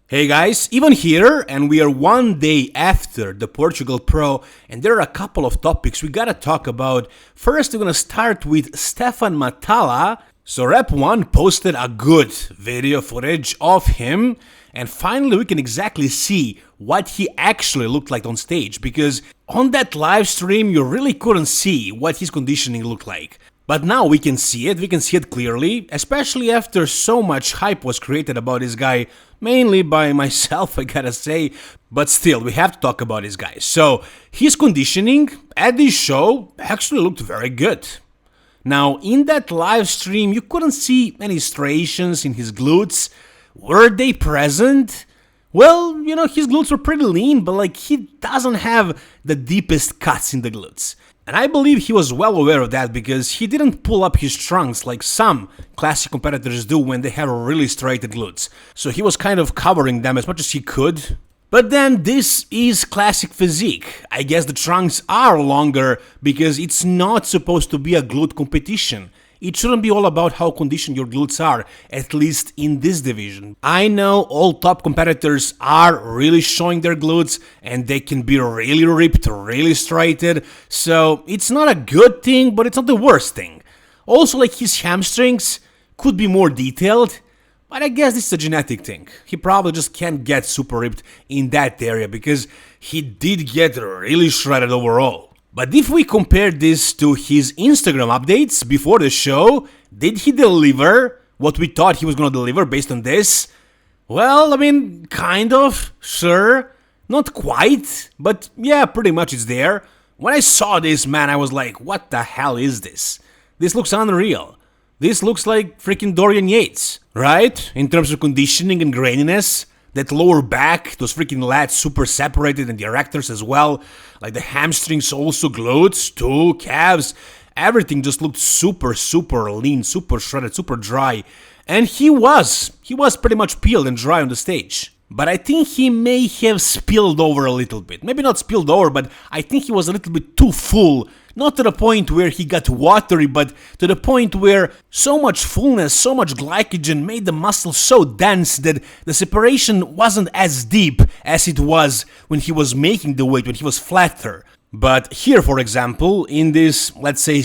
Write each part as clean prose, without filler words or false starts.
Hey guys, Ivan here, and we are one day after the Portugal Pro, and there are a couple of topics we gotta talk about. First, we're gonna start with Stephane Matala. So Rep 1 posted a good video footage of him, and finally we can exactly see what he actually looked like on stage, because on that live stream you really couldn't see what his conditioning looked like. But now we can see it clearly, especially after so much hype was created about this guy, mainly by myself, I gotta say, but still, we have to talk about this guy. So, his conditioning at this show actually looked very good. Now, in that live stream, you couldn't see any striations in his glutes. Were they present? Well, his glutes were pretty lean, but he doesn't have the deepest cuts in the glutes. And I believe he was well aware of that because he didn't pull up his trunks like some classic competitors do when they have really straight glutes. So he was kind of covering them as much as he could. But then this is classic physique. I guess the trunks are longer because it's not supposed to be a glute competition. It shouldn't be all about how conditioned your glutes are, at least in this division. I know all top competitors are really showing their glutes and they can be really ripped, really striated, so it's not a good thing, but it's not the worst thing. Also, his hamstrings could be more detailed, but I guess this is a genetic thing. He probably just can't get super ripped in that area because he did get really shredded overall. But if we compare this to his Instagram updates before the show, did he deliver what we thought he was gonna deliver based on this? Well, kind of, sure. Not quite, but yeah, pretty much it's there. When I saw this, man, I was like, what the hell is this? This looks unreal. This looks like freaking Dorian Yates, right? In terms of conditioning and graininess. That lower back, those freaking lats super separated, and the erectors as well. The hamstrings also, glutes, too, calves. Everything just looked super lean, super shredded, super dry. And he was pretty much peeled and dry on the stage. But I think he may have spilled over a little bit. Maybe not spilled over, but I think he was a little bit too full. Not to the point where he got watery, but to the point where so much fullness, so much glycogen made the muscle so dense that the separation wasn't as deep as it was when he was making the weight, when he was flatter. But here, for example, in this, let's say,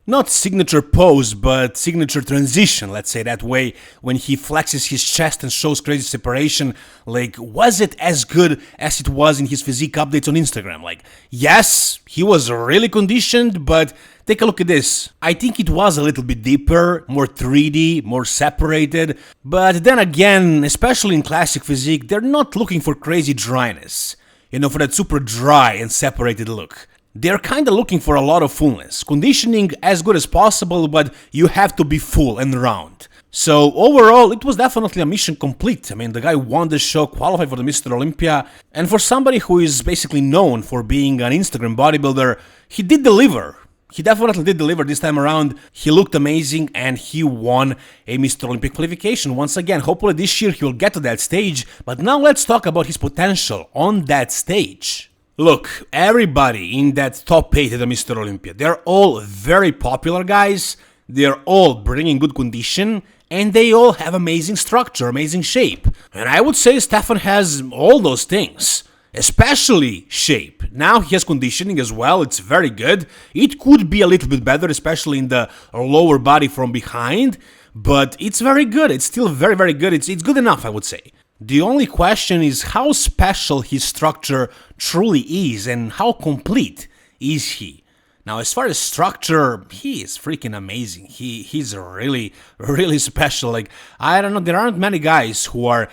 not signature pose, but signature transition, let's say that way, when he flexes his chest and shows crazy separation, was it as good as it was in his physique updates on Instagram? Yes, he was really conditioned, but take a look at this. I think it was a little bit deeper, more 3D, more separated, but then again, especially in classic physique, they're not looking for crazy dryness. For that super dry and separated look. They're kinda looking for a lot of fullness. Conditioning as good as possible, but you have to be full and round. So overall, it was definitely a mission complete. The guy won the show, qualified for the Mr. Olympia, and for somebody who is basically known for being an Instagram bodybuilder, he did deliver. He definitely did deliver this time around. He looked amazing and he won a Mr. Olympic qualification once again. Hopefully this year he will get to that stage, but now let's talk about his potential on that stage. Look, everybody in that top 8 at the Mr. Olympia, they're all very popular guys, they're all bringing good condition, and they all have amazing structure, amazing shape. And I would say Stephane has all those things. Especially shape. Now he has conditioning as well, it's very good. It could be a little bit better, especially in the lower body from behind, but it's very good. It's still very good. It's good enough, I would say. The only question is how special his structure truly is and how complete is he. Now, as far as structure, he is freaking amazing. He's really special. I don't know, there aren't many guys who are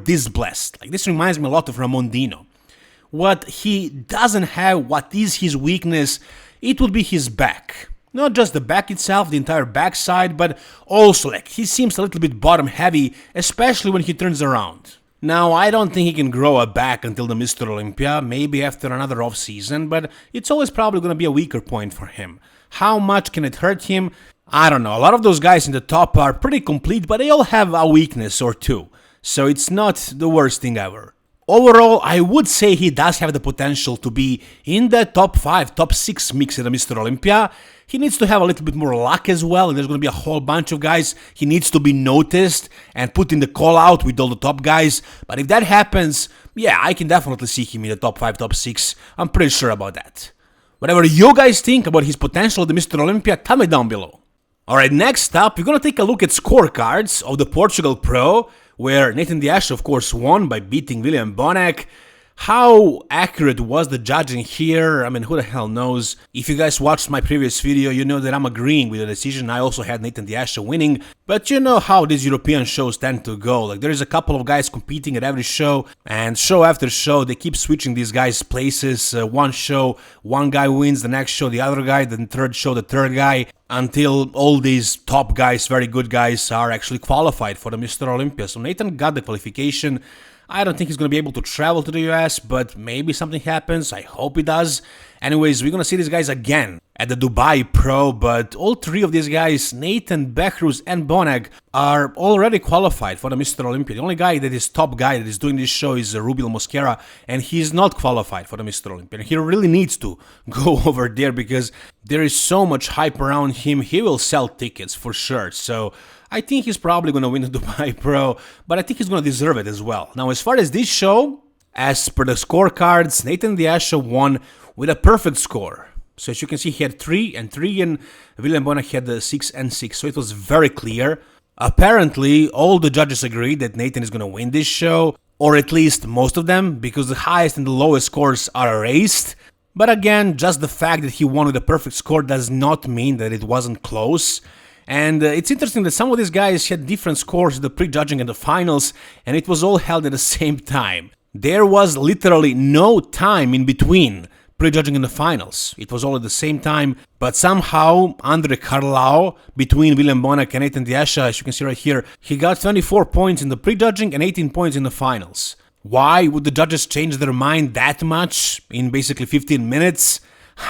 this blessed. This reminds me a lot of Ramon Dino. What he doesn't have, what is his weakness, it would be his back. Not just the back itself, the entire backside, but also he seems a little bit bottom heavy, especially when he turns around. Now, I don't think he can grow a back until the Mr. Olympia, maybe after another off season, but it's always probably going to be a weaker point for him. How much can it hurt him? I don't know. A lot of those guys in the top are pretty complete, but they all have a weakness or two. So it's not the worst thing ever. overall, I would say he does have the potential to be in the top 5, top 6 mix at the Mr. Olympia. He needs to have a little bit more luck as well, and there's going to be a whole bunch of guys. He needs to be noticed and put in the call out with all the top guys. But if that happens, yeah, I can definitely see him in the top 5, top 6. I'm pretty sure about that. Whatever you guys think about his potential at the Mr. Olympia, tell me down below. Alright, next up, we're going to take a look at scorecards of the Portugal Pro, where Neckziila, of course, won by beating William Bonac. How accurate was the judging here? I mean, who the hell knows? If you guys watched my previous video, you know that I'm agreeing with the decision. I also had Neckziila winning, but you know how these European shows tend to go. Like, there is a couple of guys competing at every show, and show after show, they keep switching these guys' places. One show, one guy wins, the next show, the other guy, then third show, the third guy, until all these top guys, very good guys, are actually qualified for the Mr. Olympia. So Nathan got the qualification. I don't think he's going to be able to travel to the US, but maybe something happens. I hope he does. Anyways, we're going to see these guys again at the Dubai Pro, but all three of these guys, Nathan, Beckrus, and Bonac, are already qualified for the Mr. Olympia. The only guy that is top guy that is doing this show is Rubil Mosquera, and he's not qualified for the Mr. Olympia. And he really needs to go over there because there is so much hype around him. He will sell tickets for sure. So I think he's probably going to win the Dubai Pro, but I think he's going to deserve it as well. Now, as far as this show, as per the scorecards, Neckziila won with a perfect score. So as you can see, he had 3 and 3, and William Bonac had 6 and 6. So it was very clear. Apparently, all the judges agreed that Nathan is going to win this show, or at least most of them, because the highest and the lowest scores are erased. But again, just the fact that he won with a perfect score does not mean that it wasn't close. And it's interesting that some of these guys had different scores in the pre-judging and the finals, and it was all held at the same time. There was literally no time in between pre-judging and the finals. It was all at the same time, but somehow Andre Carlau, between William Bonac and Neckziila, as you can see right here, he got 24 points in the pre-judging and 18 points in the finals. Why would the judges change their mind that much in basically 15 minutes?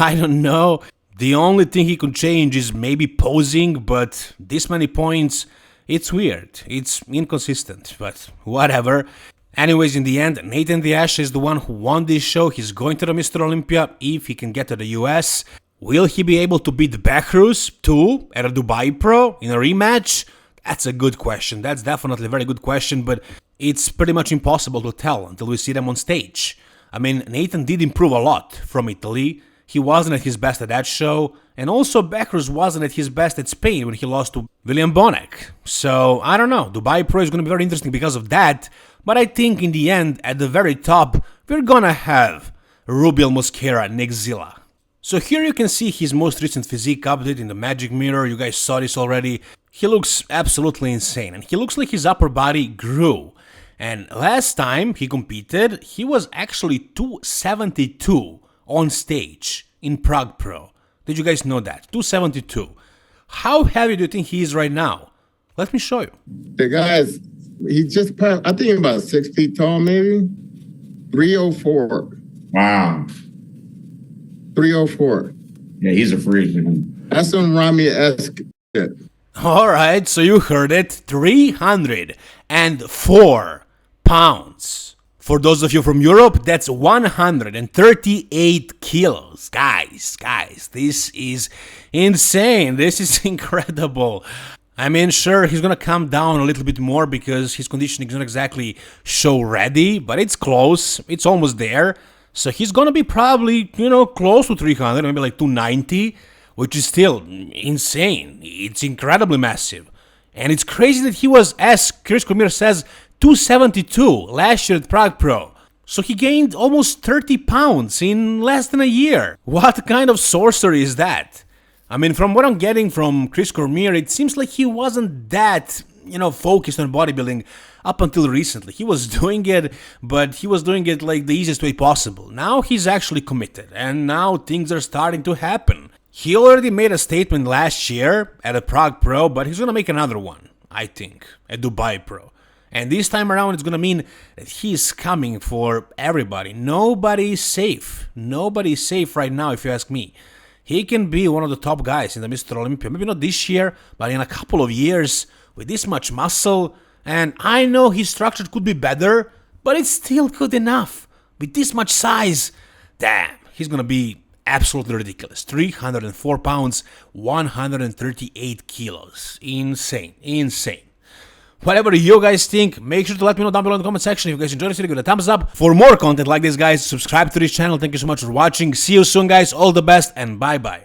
I don't know. The only thing he could change is maybe posing, but this many points, it's weird. It's inconsistent, but whatever. Anyways, in the end, Neckziila is the one who won this show. He's going to the Mr. Olympia if he can get to the US. Will he be able to beat Beckrus too at a Dubai Pro in a rematch? That's a good question. That's definitely a very good question, but it's pretty much impossible to tell until we see them on stage. I mean, Nathan did improve a lot from Italy. He wasn't at his best at that show, and also Beckrus wasn't at his best at Spain when he lost to William Bonac. So, I don't know, Dubai Pro is going to be very interesting because of that, but I think in the end, at the very top, we're gonna have Rubil Mosquera Neckziila. So here you can see his most recent physique update in the Magic Mirror. You guys saw this already. He looks absolutely insane, and he looks like his upper body grew. And last time he competed, he was actually 272 on stage in Prague Pro. Did you guys know that? 272. How heavy do you think he is right now? Let me show you. The guy's, he's just, I think about 6 feet tall, maybe. 304. Wow. 304. Yeah, he's a freak. That's some Rami-esque shit. Alright, so you heard it. 304 pounds. For those of you from Europe, that's 138 kilos. Guys, this is insane. This is incredible. I mean, sure, he's gonna come down a little bit more because his conditioning is not exactly show ready, but it's close. It's almost there. So he's gonna be probably, you know, close to 300, maybe like 290, which is still insane. It's incredibly massive. And it's crazy that he was, as Chris Cormier says, 272 last year at Prague Pro. So he gained almost 30 pounds in less than a year. What kind of sorcery is that? I mean, from what I'm getting from Chris Cormier, it seems like he wasn't that, you know, focused on bodybuilding up until recently. He was doing it, but he was doing it like the easiest way possible. Now he's actually committed, and now things are starting to happen. He already made a statement last year at a Prague Pro, but he's gonna make another one, I think, at Dubai Pro. And this time around, it's going to mean that he's coming for everybody. Nobody is safe. Nobody is safe right now, if you ask me. He can be one of the top guys in the Mr. Olympia. Maybe not this year, but in a couple of years, with this much muscle. And I know his structure could be better, but it's still good enough. With this much size, damn, he's gonna be absolutely ridiculous. 304 pounds, 138 kilos. Insane, insane. Whatever you guys think, make sure to let me know down below in the comment section. If you guys enjoyed this video, give it a thumbs up. For more content like this, guys, subscribe to this channel. Thank you so much for watching. See you soon, guys. All the best, and bye-bye.